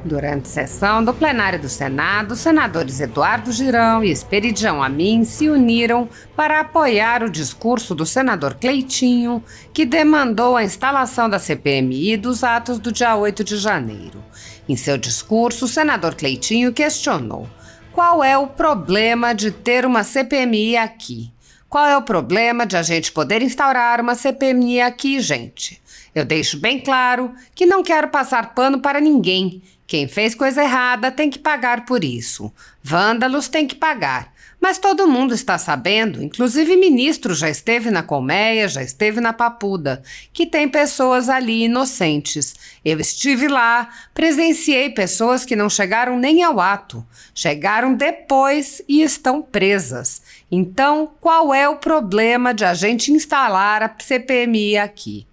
Durante sessão do plenário do Senado, os senadores Eduardo Girão e Esperidião Amin se uniram para apoiar o discurso do senador Cleitinho, que demandou a instalação da CPMI dos atos do dia 8 de janeiro. Em seu discurso, o senador Cleitinho questionou: qual é o problema de ter uma CPMI aqui? Qual é o problema de a gente poder instaurar uma CPMI aqui, gente? Eu deixo bem claro que não quero passar pano para ninguém. Quem fez coisa errada tem que pagar por isso. Vândalos têm que pagar. Mas todo mundo está sabendo, inclusive ministro já esteve na colmeia, já esteve na papuda, que tem pessoas ali inocentes. Eu estive lá, presenciei pessoas que não chegaram nem ao ato. Chegaram depois e estão presas. Então, qual é o problema de a gente instalar a CPMI aqui?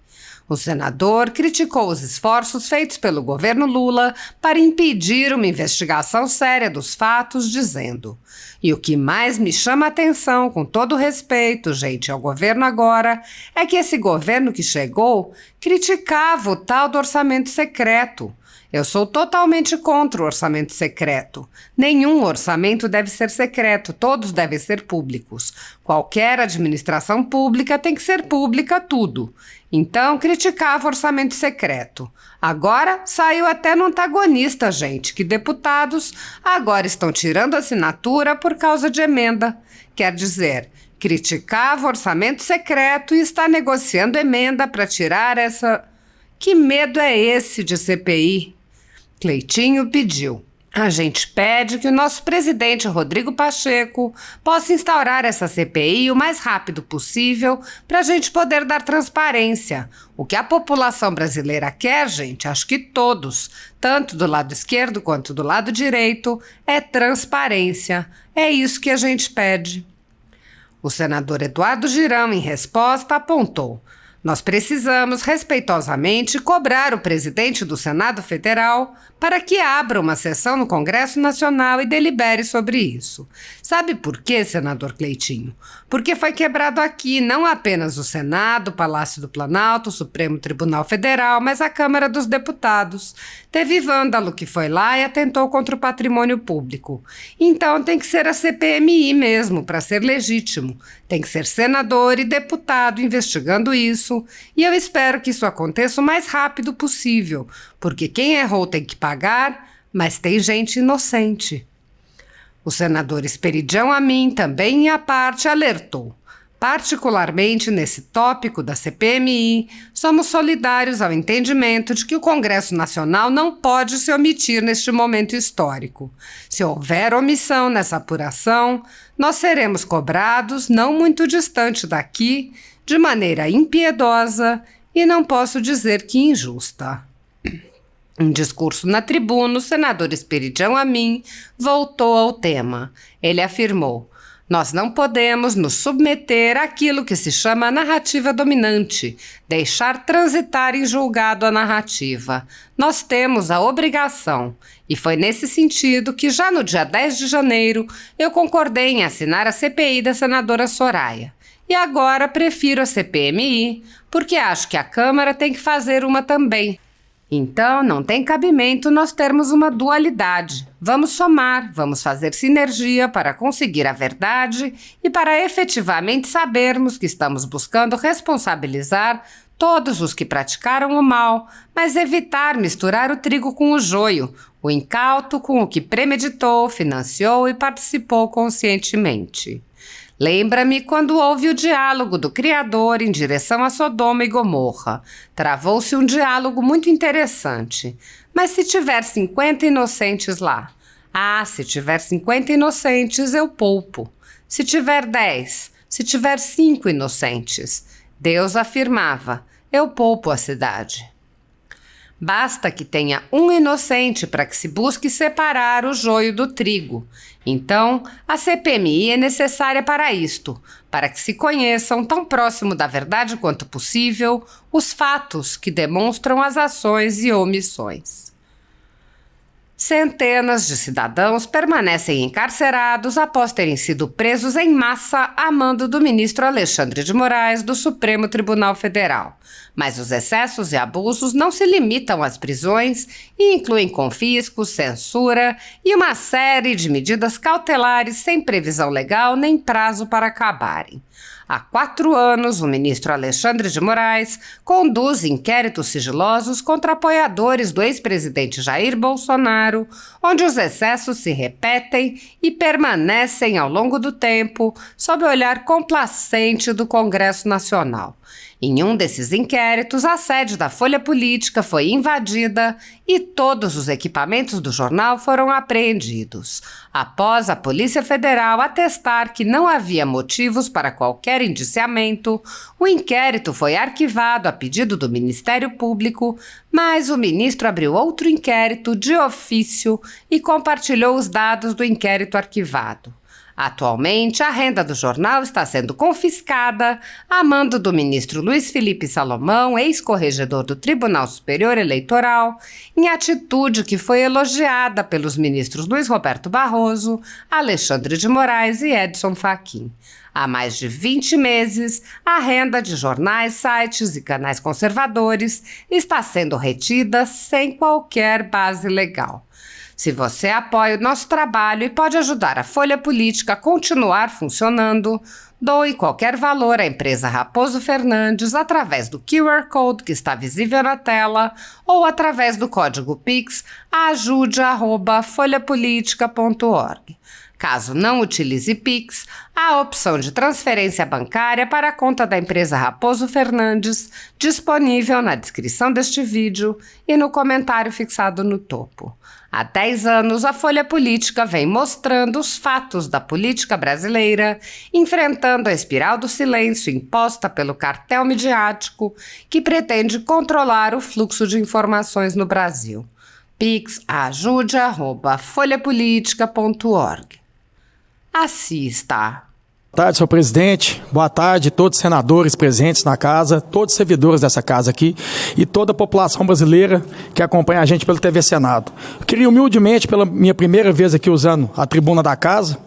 O senador criticou os esforços feitos pelo governo Lula para impedir uma investigação séria dos fatos, dizendo: e o que mais me chama a atenção, com todo respeito, gente, ao governo agora, é que esse governo que chegou criticava o tal do orçamento secreto. Eu sou totalmente contra o orçamento secreto. Nenhum orçamento deve ser secreto, todos devem ser públicos. Qualquer administração pública tem que ser pública tudo. Então, criticava o orçamento secreto. Agora, saiu até no antagonista, gente, que deputados agora estão tirando assinatura por causa de emenda. Quer dizer, criticava o orçamento secreto e está negociando emenda para tirar essa... Que medo é esse de CPI? Cleitinho pediu: a gente pede que o nosso presidente Rodrigo Pacheco possa instaurar essa CPI o mais rápido possível para a gente poder dar transparência. O que a população brasileira quer, gente, acho que todos, tanto do lado esquerdo quanto do lado direito, é transparência. É isso que a gente pede. O senador Eduardo Girão, em resposta, apontou: nós precisamos, respeitosamente, cobrar o presidente do Senado Federal para que abra uma sessão no Congresso Nacional e delibere sobre isso. Sabe por quê, senador Cleitinho? Porque foi quebrado aqui não apenas o Senado, o Palácio do Planalto, o Supremo Tribunal Federal, mas a Câmara dos Deputados. Teve vândalo que foi lá e atentou contra o patrimônio público. Então tem que ser a CPMI mesmo, para ser legítimo. Tem que ser senador e deputado investigando isso. E eu espero que isso aconteça o mais rápido possível, porque quem errou tem que pagar, mas tem gente inocente. O senador Esperidião Amin também, à parte, alertou: particularmente nesse tópico da CPMI, somos solidários ao entendimento de que o Congresso Nacional não pode se omitir neste momento histórico. Se houver omissão nessa apuração, nós seremos cobrados, não muito distante daqui, de maneira impiedosa e não posso dizer que injusta. Em discurso na tribuna, o senador Esperidião Amin voltou ao tema. Ele afirmou: nós não podemos nos submeter àquilo que se chama narrativa dominante, deixar transitar em julgado a narrativa. Nós temos a obrigação, e foi nesse sentido que já no dia 10 de janeiro eu concordei em assinar a CPI da senadora Soraya. E agora prefiro a CPMI, porque acho que a Câmara tem que fazer uma também. Então, não tem cabimento nós termos uma dualidade. Vamos somar, vamos fazer sinergia para conseguir a verdade e para efetivamente sabermos que estamos buscando responsabilizar todos os que praticaram o mal, mas evitar misturar o trigo com o joio, o incauto com o que premeditou, financiou e participou conscientemente. Lembra-me quando houve o diálogo do Criador em direção a Sodoma e Gomorra. Travou-se um diálogo muito interessante. Mas se tiver 50 inocentes lá? Ah, se tiver 50 inocentes, eu poupo. Se tiver 10, se tiver 5 inocentes. Deus afirmava: eu poupo a cidade. Basta que tenha um inocente para que se busque separar o joio do trigo. Então, a CPMI é necessária para isto, para que se conheçam tão próximo da verdade quanto possível os fatos que demonstram as ações e omissões. Centenas de cidadãos permanecem encarcerados após terem sido presos em massa a mando do ministro Alexandre de Moraes do Supremo Tribunal Federal. Mas os excessos e abusos não se limitam às prisões e incluem confiscos, censura e uma série de medidas cautelares sem previsão legal nem prazo para acabarem. Há 4 anos, o ministro Alexandre de Moraes conduz inquéritos sigilosos contra apoiadores do ex-presidente Jair Bolsonaro, onde os excessos se repetem e permanecem ao longo do tempo sob o olhar complacente do Congresso Nacional. Em um desses inquéritos, a sede da Folha Política foi invadida e todos os equipamentos do jornal foram apreendidos. Após a Polícia Federal atestar que não havia motivos para qualquer indiciamento, o inquérito foi arquivado a pedido do Ministério Público, mas o ministro abriu outro inquérito de ofício e compartilhou os dados do inquérito arquivado. Atualmente, a renda do jornal está sendo confiscada a mando do ministro Luiz Felipe Salomão, ex-corregedor do Tribunal Superior Eleitoral, em atitude que foi elogiada pelos ministros Luiz Roberto Barroso, Alexandre de Moraes e Edson Fachin. Há mais de 20 meses, a renda de jornais, sites e canais conservadores está sendo retida sem qualquer base legal. Se você apoia o nosso trabalho e pode ajudar a Folha Política a continuar funcionando, doe qualquer valor à empresa Raposo Fernandes através do QR Code que está visível na tela ou através do código Pix ajude@folhapolitica.org. Caso não utilize Pix, há a opção de transferência bancária para a conta da empresa Raposo Fernandes, disponível na descrição deste vídeo e no comentário fixado no topo. Há 10 anos, a Folha Política vem mostrando os fatos da política brasileira, enfrentando a espiral do silêncio imposta pelo cartel midiático que pretende controlar o fluxo de informações no Brasil. Pix ajude@folhapolitica.org. Assista. Boa tarde, senhor presidente. Boa tarde a todos os senadores presentes na casa, todos os servidores dessa casa aqui e toda a população brasileira que acompanha a gente pelo TV Senado. Eu queria humildemente, pela minha primeira vez aqui usando a tribuna da casa,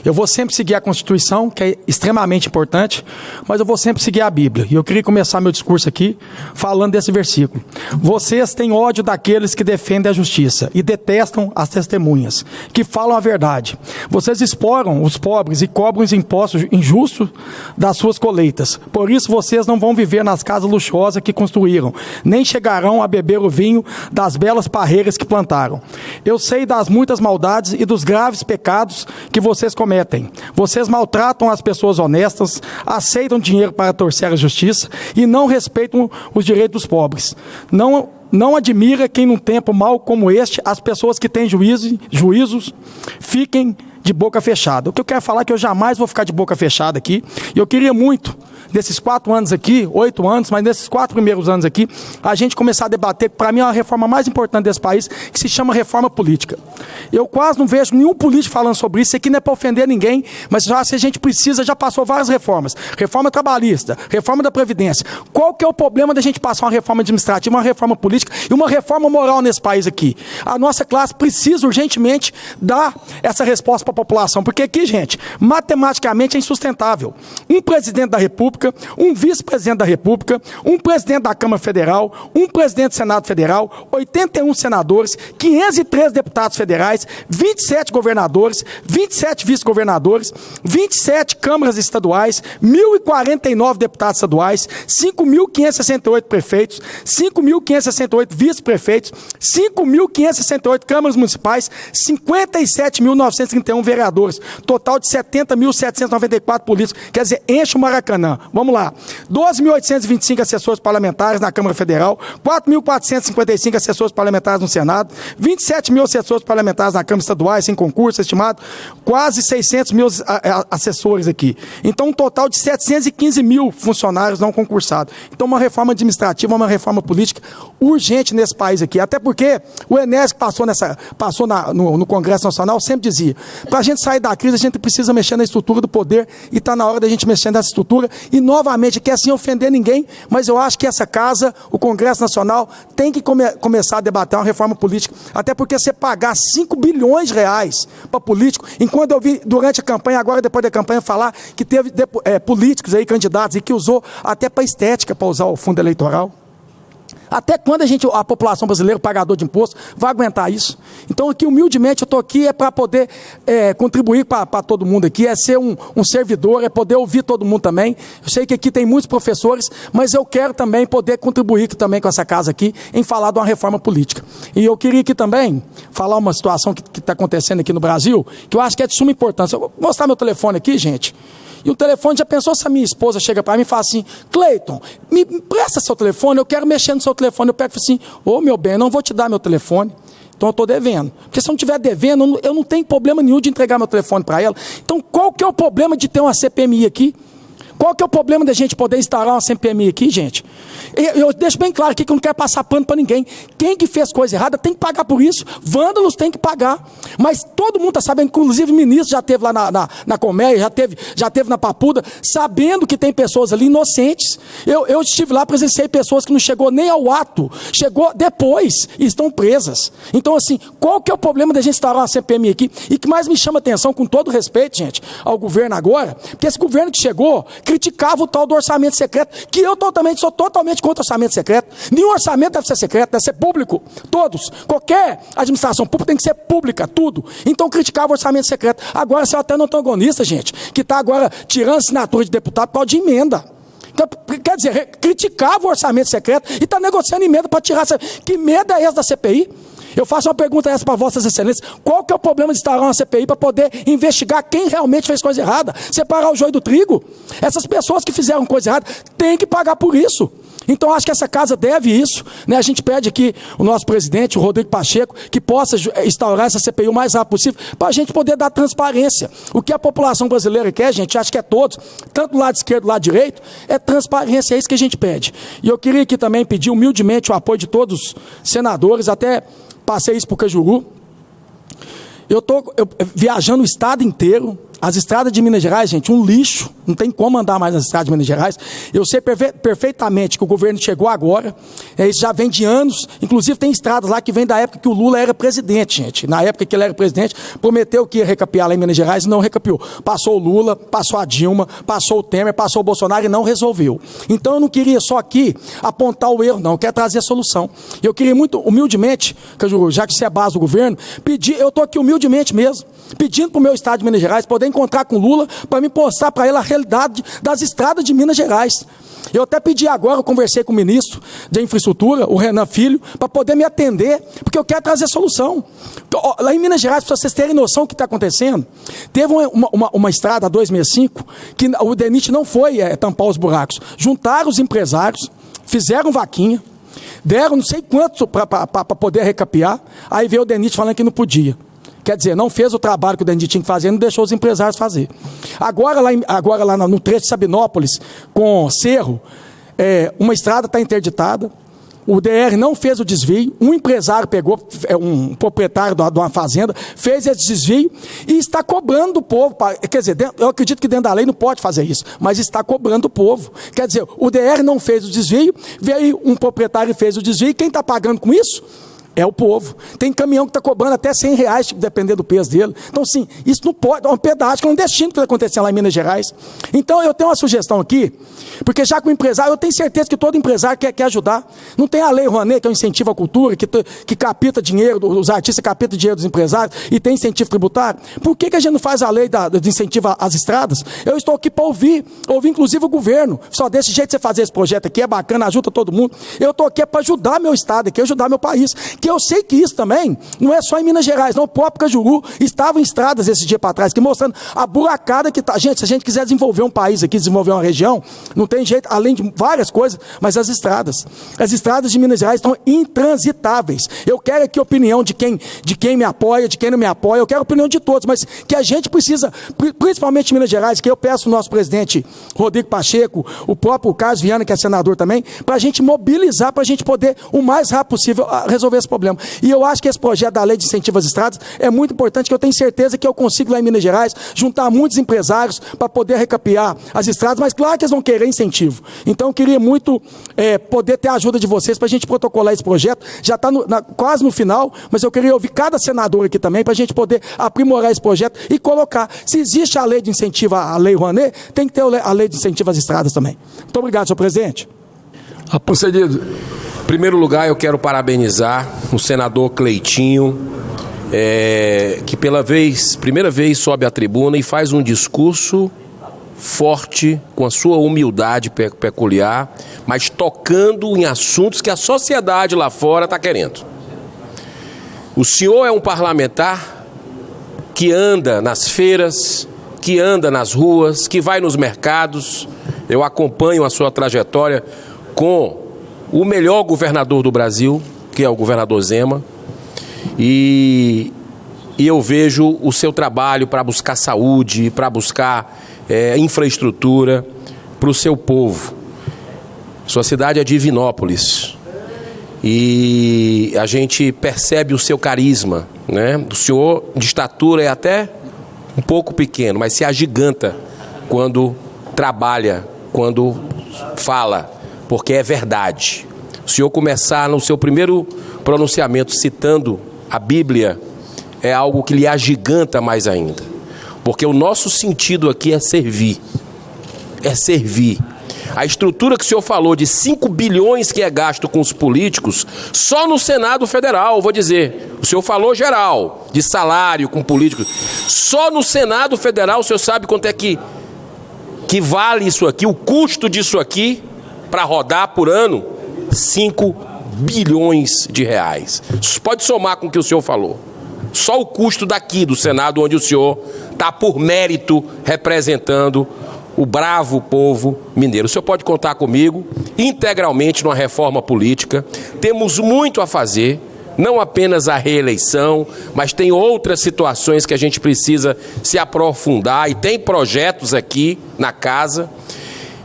eu vou sempre seguir a Constituição, que é extremamente importante, mas eu vou sempre seguir a Bíblia. E eu queria começar meu discurso aqui falando desse versículo. Vocês têm ódio daqueles que defendem a justiça e detestam as testemunhas, que falam a verdade. Vocês exploram os pobres e cobram os impostos injusto das suas colheitas. Por isso vocês não vão viver nas casas luxuosas que construíram, nem chegarão a beber o vinho das belas parreiras que plantaram. Eu sei das muitas maldades e dos graves pecados que vocês cometem. Vocês maltratam as pessoas honestas, aceitam dinheiro para torcer a justiça e não respeitam os direitos dos pobres. Não admira que, num tempo mau como este, as pessoas que têm juízos fiquem de boca fechada. O que eu quero falar é que eu jamais vou ficar de boca fechada aqui. E eu queria muito, nesses 4 anos aqui, 8 anos, mas nesses 4 primeiros anos aqui, a gente começar a debater, para mim, é a reforma mais importante desse país, que se chama reforma política. Eu quase não vejo nenhum político falando sobre isso. Isso aqui não é para ofender ninguém, mas já, se a gente precisa, já passou várias reformas. Reforma trabalhista, reforma da Previdência. Qual que é o problema da gente passar uma reforma administrativa, uma reforma política e uma reforma moral nesse país aqui? A nossa classe precisa urgentemente dar essa resposta para a população, porque aqui, gente, matematicamente é insustentável. Um presidente da República, um vice-presidente da República, um presidente da Câmara Federal, um presidente do Senado Federal, 81 senadores, 513 deputados federais, 27 governadores, 27 vice-governadores, 27 câmaras estaduais, 1.049 deputados estaduais, 5.568 prefeitos, 5.568 vice-prefeitos, 5.568 câmaras municipais, 57.931 vereadores, total de 70.794 políticos, quer dizer, enche o Maracanã. Vamos lá, 12.825 assessores parlamentares na Câmara Federal, 4.455 assessores parlamentares no Senado, 27 mil assessores parlamentares na Câmara Estaduais, sem concurso, estimado, quase 600 mil assessores aqui. Então, um total de 715 mil funcionários não concursados. Então, uma reforma administrativa, uma reforma política urgente nesse país aqui. Até porque o Enéas, que passou no Congresso Nacional, sempre dizia, Para a gente sair da crise, a gente precisa mexer na estrutura do poder e está na hora da gente mexer nessa estrutura. E, novamente, quer sem ofender ninguém, mas eu acho que essa casa, o Congresso Nacional, tem que começar a debater uma reforma política. Até porque você pagar 5 bilhões de reais para político, enquanto eu vi durante a campanha, agora depois da campanha, falar que teve políticos aí, candidatos, e que usou até para estética, para usar o fundo eleitoral. Até quando a população brasileira, pagador de imposto, vai aguentar isso? Então, aqui, humildemente, eu estou aqui para poder contribuir para todo mundo aqui, ser um servidor, poder ouvir todo mundo também. Eu sei que aqui tem muitos professores, mas eu quero também poder contribuir também com essa casa aqui, em falar de uma reforma política. E eu queria aqui também falar uma situação que está acontecendo aqui no Brasil, que eu acho que é de suma importância. Eu vou mostrar meu telefone aqui, gente. E o telefone, já pensou se a minha esposa chega para mim e fala assim: Cleiton, me presta seu telefone, eu quero mexer no seu telefone. Eu pego e falo assim: meu bem, eu não vou te dar meu telefone. Então eu estou devendo. Porque se eu não estiver devendo, eu não tenho problema nenhum de entregar meu telefone para ela. Então qual que é o problema de ter uma CPMI aqui? Qual que é o problema da gente poder instaurar uma CPMI aqui, gente? Eu deixo bem claro aqui que eu não quero passar pano para ninguém. Quem que fez coisa errada tem que pagar por isso. Vândalos tem que pagar. Mas todo mundo está sabendo, inclusive o ministro já esteve lá na Colmeia, já teve na Papuda, sabendo que tem pessoas ali inocentes. Eu estive lá, presenciei pessoas que não chegou nem ao ato, chegou depois e estão presas. Então, assim, qual que é o problema da gente instaurar uma CPMI aqui? E que mais me chama atenção, com todo respeito, gente, ao governo agora, porque esse governo que chegou criticava o tal do orçamento secreto, que eu sou totalmente contra o orçamento secreto. Nenhum orçamento deve ser secreto, deve ser público. Todos. Qualquer administração pública tem que ser pública, tudo. Então criticava o orçamento secreto. Agora você é até no antagonista, gente, que está agora tirando assinatura de deputado por causa de emenda. Então, quer dizer, criticava o orçamento secreto e está negociando emenda para tirar. Que emenda é essa da CPI? Eu faço uma pergunta essa para vossas excelências: qual que é o problema de instaurar uma CPI para poder investigar quem realmente fez coisa errada? Separar o joio do trigo? Essas pessoas que fizeram coisa errada têm que pagar por isso. Então, acho que essa casa deve isso, né? A gente pede aqui o nosso presidente, o Rodrigo Pacheco, que possa instaurar essa CPI o mais rápido possível, para a gente poder dar transparência. O que a população brasileira quer, gente, acho que é todos, tanto do lado esquerdo, do lado direito, é transparência, é isso que a gente pede. E eu queria aqui também pedir humildemente o apoio de todos os senadores, até passei isso para o Cajuru. Eu estou viajando o estado inteiro. As estradas de Minas Gerais, gente, um lixo. Não tem como andar mais nas estradas de Minas Gerais. Eu sei perfeitamente que o governo chegou agora. Isso já vem de anos. Inclusive tem estradas lá que vem da época que o Lula era presidente, gente. Na época que ele era presidente, prometeu que ia recapear lá em Minas Gerais e não recapeou. Passou o Lula, passou a Dilma, passou o Temer, passou o Bolsonaro e não resolveu. Então eu não queria só aqui apontar o erro, não. Eu quero trazer a solução. Eu queria muito humildemente, já que você é base do governo, pedir, eu estou aqui humildemente mesmo, pedindo para o meu estado de Minas Gerais poder encontrar com o Lula para me mostrar para ele a realidade das estradas de Minas Gerais. Eu até pedi agora, eu conversei com o ministro de Infraestrutura, o Renan Filho, para poder me atender, porque eu quero trazer solução. Lá em Minas Gerais, para vocês terem noção do que está acontecendo, teve uma estrada, a 265, que o DENIT não foi tampar os buracos. Juntaram os empresários, fizeram vaquinha, deram não sei quanto para poder recapear, aí veio o DENIT falando que não podia. Quer dizer, não fez o trabalho que o DENIT tinha que fazer, não deixou os empresários fazer. Agora lá no trecho de Sabinópolis, com Cerro, uma estrada está interditada, o DR não fez o desvio, um empresário pegou, um proprietário de uma fazenda, fez esse desvio e está cobrando do povo. Quer dizer, eu acredito que dentro da lei não pode fazer isso, mas está cobrando do povo. Quer dizer, o DR não fez o desvio, veio um proprietário e fez o desvio, e quem está pagando com isso? É o povo. Tem caminhão que está cobrando até R$100, dependendo do peso dele. Então, assim, isso não pode, é um pedágio, que é um destino que está acontecendo lá em Minas Gerais. Então, eu tenho uma sugestão aqui, porque já que o empresário, eu tenho certeza que todo empresário quer ajudar. Não tem a lei Rouanet, que é um incentivo à cultura, que capita dinheiro, os artistas capitam dinheiro dos empresários, e tem incentivo tributário. Por que a gente não faz a lei de incentivo às estradas? Eu estou aqui para ouvir inclusive o governo. Só desse jeito você fazer esse projeto aqui, é bacana, ajuda todo mundo. Eu estou aqui para ajudar meu estado, aqui, ajudar meu país. Que eu sei que isso também não é só em Minas Gerais, não. O próprio Cajuru estava em estradas esse dia para trás, que mostrando a buracada que está. Gente, se a gente quiser desenvolver um país aqui, desenvolver uma região, não tem jeito, além de várias coisas, mas as estradas de Minas Gerais estão intransitáveis. Eu quero aqui a opinião de quem me apoia, de quem não me apoia, eu quero a opinião de todos, mas que a gente precisa, principalmente em Minas Gerais, que eu peço ao nosso presidente Rodrigo Pacheco, o próprio Carlos Viana, que é senador também, para a gente mobilizar, para a gente poder, o mais rápido possível, resolver esse problemas. E eu acho que esse projeto da lei de incentivo às estradas é muito importante, que eu tenho certeza que eu consigo lá em Minas Gerais juntar muitos empresários para poder recapear as estradas, mas claro que eles vão querer incentivo. Então eu queria muito poder ter a ajuda de vocês para a gente protocolar esse projeto. Já está quase no final, mas eu queria ouvir cada senador aqui também para a gente poder aprimorar esse projeto e colocar. Se existe a lei de incentivo à Lei Rouanet, tem que ter a lei de incentivo às estradas também. Muito obrigado, senhor presidente. Concedido. Em primeiro lugar, eu quero parabenizar o senador Cleitinho, que primeira vez sobe à tribuna e faz um discurso forte, com a sua humildade peculiar, mas tocando em assuntos que a sociedade lá fora está querendo. O senhor é um parlamentar que anda nas feiras, que anda nas ruas, que vai nos mercados. Eu acompanho a sua trajetória com o melhor governador do Brasil, que é o governador Zema, e eu vejo o seu trabalho para buscar saúde, para buscar infraestrutura para o seu povo. Sua cidade é Divinópolis e a gente percebe o seu carisma, né? O senhor de estatura é até um pouco pequeno, mas se agiganta quando trabalha, quando fala, porque é verdade. O senhor começar no seu primeiro pronunciamento citando a Bíblia é algo que lhe agiganta mais ainda. Porque o nosso sentido aqui é servir. É servir. A estrutura que o senhor falou de 5 bilhões que é gasto com os políticos, só no Senado Federal, vou dizer. O senhor falou geral, de salário com políticos. Só no Senado Federal o senhor sabe quanto é que vale isso aqui, o custo disso aqui, para rodar por ano? 5 bilhões de reais. Isso pode somar com o que o senhor falou. Só o custo daqui do Senado, onde o senhor está por mérito representando o bravo povo mineiro. O senhor pode contar comigo integralmente numa reforma política. Temos muito a fazer, não apenas a reeleição, mas tem outras situações que a gente precisa se aprofundar e tem projetos aqui na casa,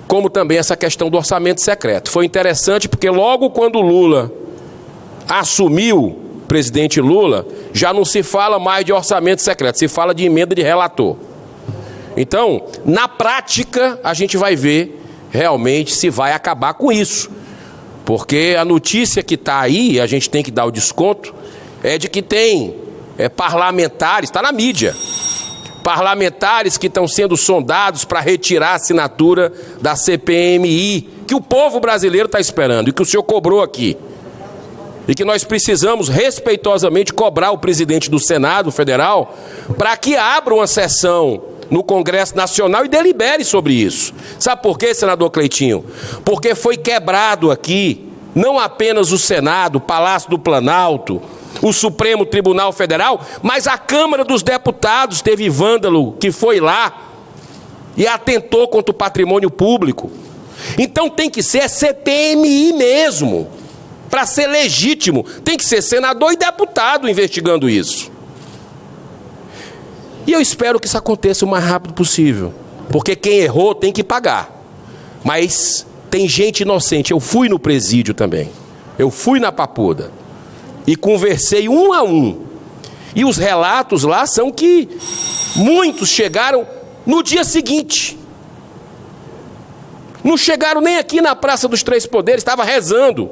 como também essa questão do orçamento secreto. Foi interessante porque logo quando Lula assumiu, presidente Lula, já não se fala mais de orçamento secreto, se fala de emenda de relator. Então, na prática, a gente vai ver realmente se vai acabar com isso. Porque a notícia que está aí, a gente tem que dar o desconto, é de que tem parlamentares, está na mídia, parlamentares que estão sendo sondados para retirar a assinatura da CPMI, que o povo brasileiro está esperando e que o senhor cobrou aqui. E que nós precisamos respeitosamente cobrar o presidente do Senado Federal para que abra uma sessão no Congresso Nacional e delibere sobre isso. Sabe por quê, senador Cleitinho? Porque foi quebrado aqui, não apenas o Senado, o Palácio do Planalto, o Supremo Tribunal Federal, mas a Câmara dos Deputados teve vândalo que foi lá e atentou contra o patrimônio público. Então tem que ser CPMI mesmo. Para ser legítimo, tem que ser senador e deputado investigando isso. E eu espero que isso aconteça o mais rápido possível, porque quem errou tem que pagar. Mas tem gente inocente. Eu fui no presídio também, eu fui na Papuda e conversei um a um. E os relatos lá são que muitos chegaram no dia seguinte. Não chegaram nem aqui na Praça dos Três Poderes, estava rezando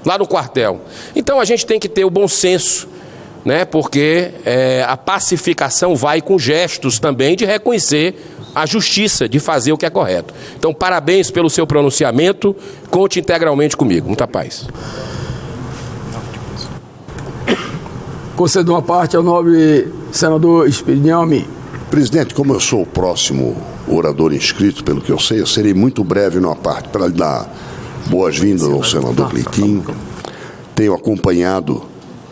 lá no quartel. Então a gente tem que ter o bom senso, né? Porque a pacificação vai com gestos também de reconhecer a justiça, de fazer o que é correto. Então parabéns pelo seu pronunciamento, conte integralmente comigo. Muita paz. Concedo uma parte ao nobre senador Espiridião Amin. Presidente, como eu sou o próximo orador inscrito, pelo que eu serei muito breve numa parte para lhe dar boas-vindas ao senador Cleitinho. Tenho acompanhado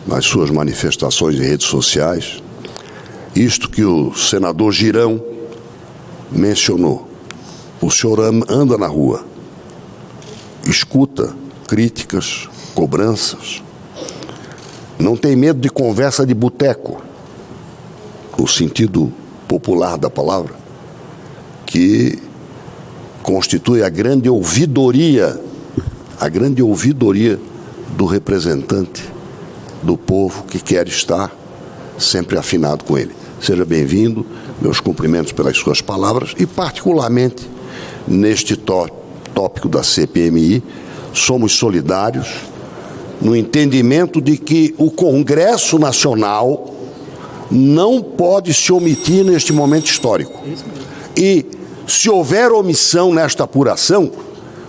nas suas manifestações em redes sociais isto que o senador Girão mencionou. O senhor anda na rua, escuta críticas, cobranças, não tem medo de conversa de boteco, no sentido popular da palavra, que constitui a grande ouvidoria do representante do povo que quer estar sempre afinado com ele. Seja bem-vindo, meus cumprimentos pelas suas palavras e, particularmente, neste tópico da CPMI, somos solidários no entendimento de que o Congresso Nacional não pode se omitir neste momento histórico. E, se houver omissão nesta apuração,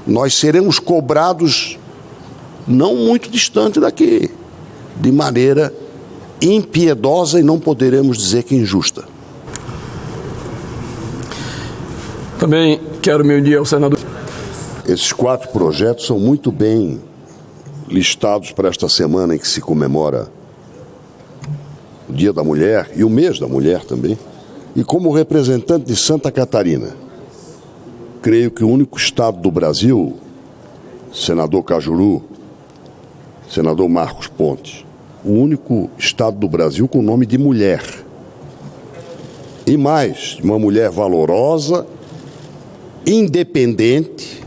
nós seremos cobrados não muito distante daqui, de maneira impiedosa e não poderemos dizer que injusta. Também quero me unir ao senador. Esses 4 projetos são muito bem listados para esta semana em que se comemora o Dia da Mulher e o mês da Mulher também. E como representante de Santa Catarina, creio que o único estado do Brasil, senador Cajuru, senador Marcos Pontes, o único estado do Brasil com o nome de mulher. E mais, uma mulher valorosa, independente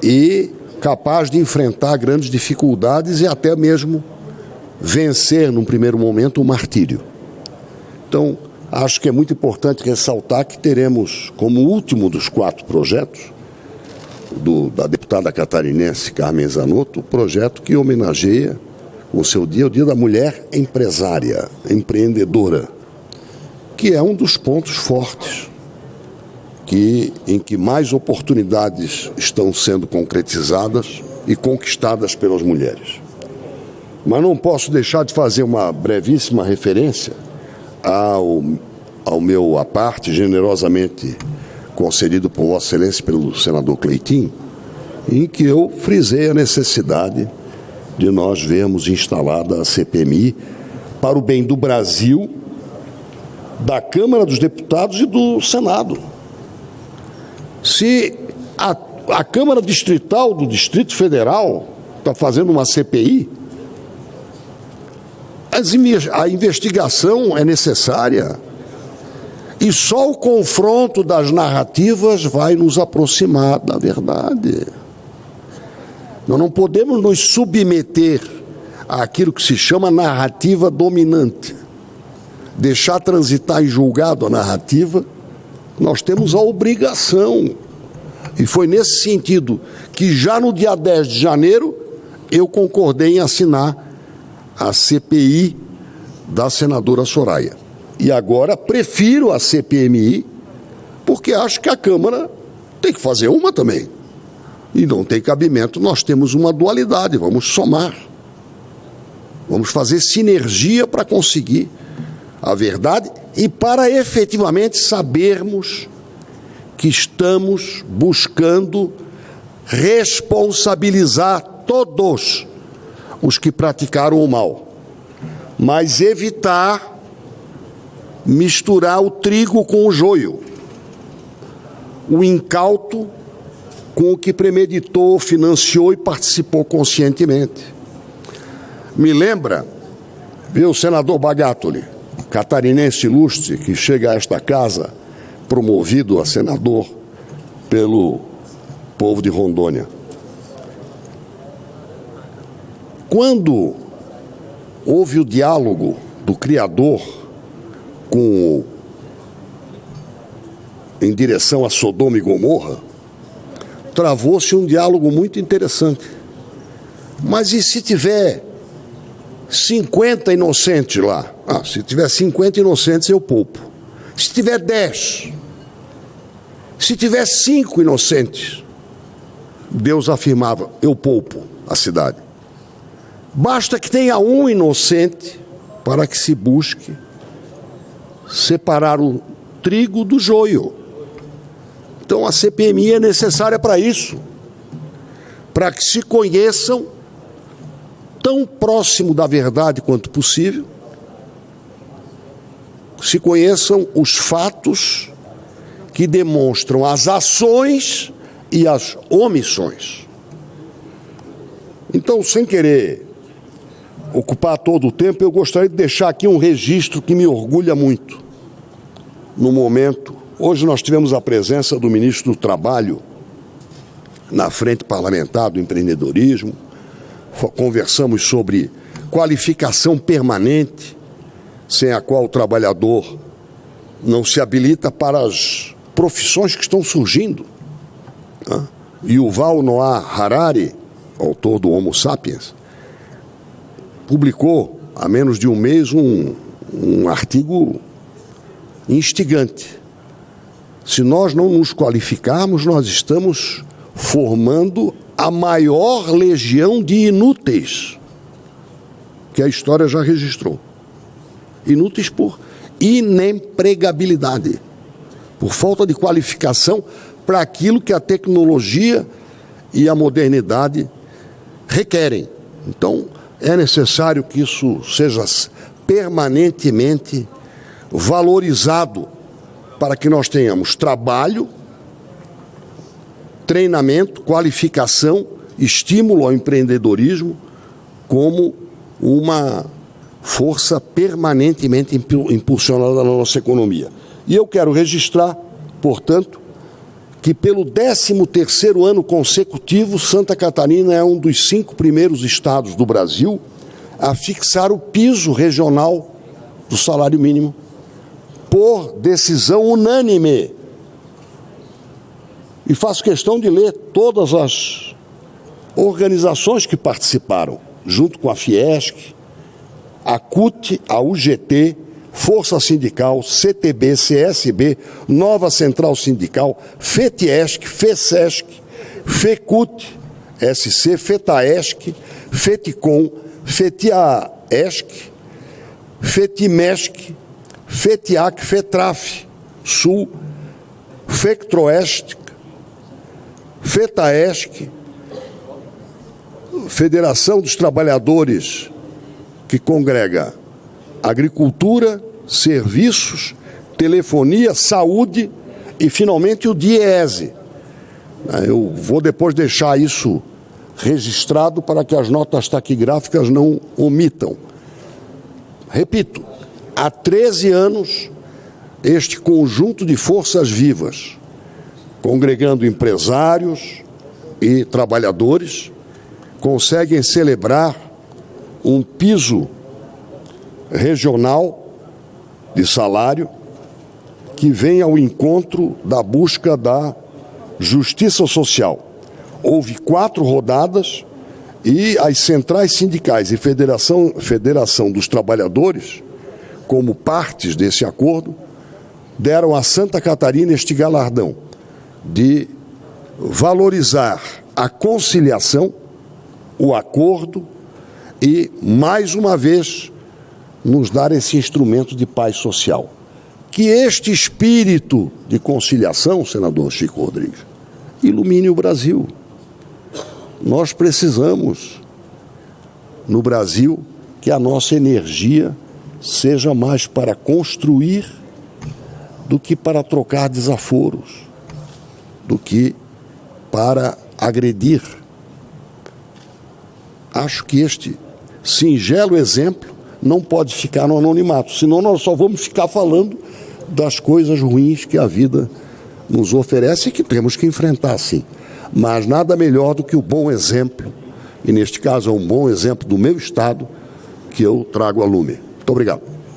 e capaz de enfrentar grandes dificuldades e até mesmo vencer, num primeiro momento, o martírio. Então, acho que é muito importante ressaltar que teremos, como último dos 4 projetos, da deputada catarinense Carmen Zanotto, o projeto que homenageia o seu dia, o Dia da Mulher Empresária, empreendedora, que é um dos pontos fortes em que mais oportunidades estão sendo concretizadas e conquistadas pelas mulheres. Mas não posso deixar de fazer uma brevíssima referência ao meu à parte, generosamente concedido por Vossa Excelência pelo senador Cleitinho, em que eu frisei a necessidade de nós vermos instalada a CPMI para o bem do Brasil, da Câmara dos Deputados e do Senado. Se a Câmara Distrital do Distrito Federal está fazendo uma CPI, a investigação é necessária e só o confronto das narrativas vai nos aproximar da verdade. Nós não podemos nos submeter àquilo que se chama narrativa dominante. Deixar transitar em julgado a narrativa, nós temos a obrigação. E foi nesse sentido que já no dia 10 de janeiro eu concordei em assinar a CPI da senadora Soraya. E agora prefiro a CPMI porque acho que a Câmara tem que fazer uma também. E não tem cabimento, nós temos uma dualidade, vamos somar. Vamos fazer sinergia para conseguir a verdade e para efetivamente sabermos que estamos buscando responsabilizar todos os que praticaram o mal, mas evitar misturar o trigo com o joio, o incauto com o que premeditou, financiou e participou conscientemente. Me lembra, viu, o senador Bagatoli, catarinense ilustre, que chega a esta casa promovido a senador pelo povo de Rondônia. Quando houve o diálogo do Criador em direção a Sodoma e Gomorra, travou-se um diálogo muito interessante. Mas e se tiver 50 inocentes lá? Se tiver 50 inocentes, eu poupo. Se tiver 10, se tiver 5 inocentes, Deus afirmava, eu poupo a cidade. Basta que tenha um inocente para que se busque separar o trigo do joio. Então a CPMI é necessária para isso, para que se conheçam tão próximo da verdade quanto possível, se conheçam os fatos que demonstram as ações e as omissões. Então, sem querer ocupar todo o tempo, eu gostaria de deixar aqui um registro que me orgulha muito. No momento, hoje nós tivemos a presença do ministro do Trabalho na frente parlamentar do empreendedorismo, conversamos sobre qualificação permanente, sem a qual o trabalhador não se habilita para as profissões que estão surgindo. Yuval Noah Harari, autor do Homo Sapiens, publicou há menos de um mês um artigo instigante. Se nós não nos qualificarmos, nós estamos formando a maior legião de inúteis que a história já registrou. Inúteis por inempregabilidade, por falta de qualificação para aquilo que a tecnologia e a modernidade requerem. Então, é necessário que isso seja permanentemente valorizado para que nós tenhamos trabalho, treinamento, qualificação, estímulo ao empreendedorismo como uma força permanentemente impulsionada na nossa economia. E eu quero registrar, portanto, que pelo 13º ano consecutivo, Santa Catarina é um dos 5 primeiros estados do Brasil a fixar o piso regional do salário mínimo por decisão unânime. E faço questão de ler todas as organizações que participaram, junto com a Fiesc, a CUT, a UGT, Força Sindical, CTB, CSB, Nova Central Sindical, FETIESC, FESESC, FECUT, SC, FETAESC, FETICOM, FETIAESC, FETIMESC, FETIAC, FETRAF, Sul, FECTROESC, FETAESC, Federação dos Trabalhadores, que congrega agricultura, serviços, telefonia, saúde e, finalmente, o DIEESE. Eu vou depois deixar isso registrado para que as notas taquigráficas não omitam. Repito, há 13 anos, este conjunto de forças vivas, congregando empresários e trabalhadores, conseguem celebrar um piso regional de salário que vem ao encontro da busca da justiça social. Houve 4 rodadas e as centrais sindicais e Federação dos Trabalhadores, como partes desse acordo, deram a Santa Catarina este galardão de valorizar a conciliação, o acordo e, mais uma vez, nos dar esse instrumento de paz social. Que este espírito de conciliação, senador Chico Rodrigues, ilumine o Brasil. Nós precisamos, no Brasil, que a nossa energia seja mais para construir do que para trocar desaforos, do que para agredir. Acho que este singelo exemplo não pode ficar no anonimato, senão nós só vamos ficar falando das coisas ruins que a vida nos oferece e que temos que enfrentar, sim. Mas nada melhor do que o bom exemplo, e neste caso é um bom exemplo do meu estado, que eu trago a lume. Muito obrigado.